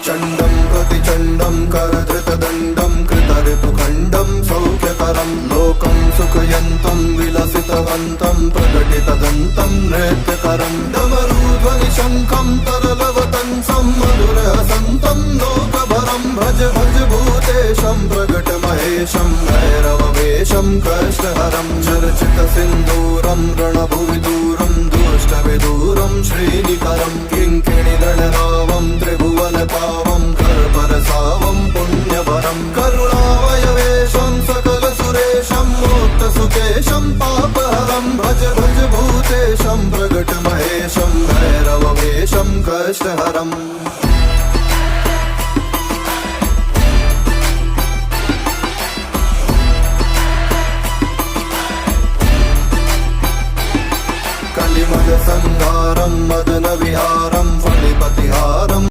चण्डं प्रतिचण्डं करधृतदण्डं कृतऋतुखण्डं सौख्यकरं लोकं सुखयन्तं विलसितवन्तं प्रकटितदन्तं नृत्यकरं डमरूध्वनिशङ्खं तरलवतंसं मधुरहसन्तं लोकभरं भज भज भूतेशं प्रकटमहेशं भैरववेशं कष्टहरं चर्चितसिन्दूरं रणभुवि दूरं दुष्टविदूरं श्रीनिकरं किङ्किणिगणरावं त्रिभुवनपावं कर्परसावं पुण्यवरं करुणावयवेशं सकलसुरेशं मोक्तसुकेशं पापहरं भज भज भूतेशं प्रकटमहेशं भैरववेशं कष्टहरम् कलिमल संहारं मदन विहारं फणिपतिहारं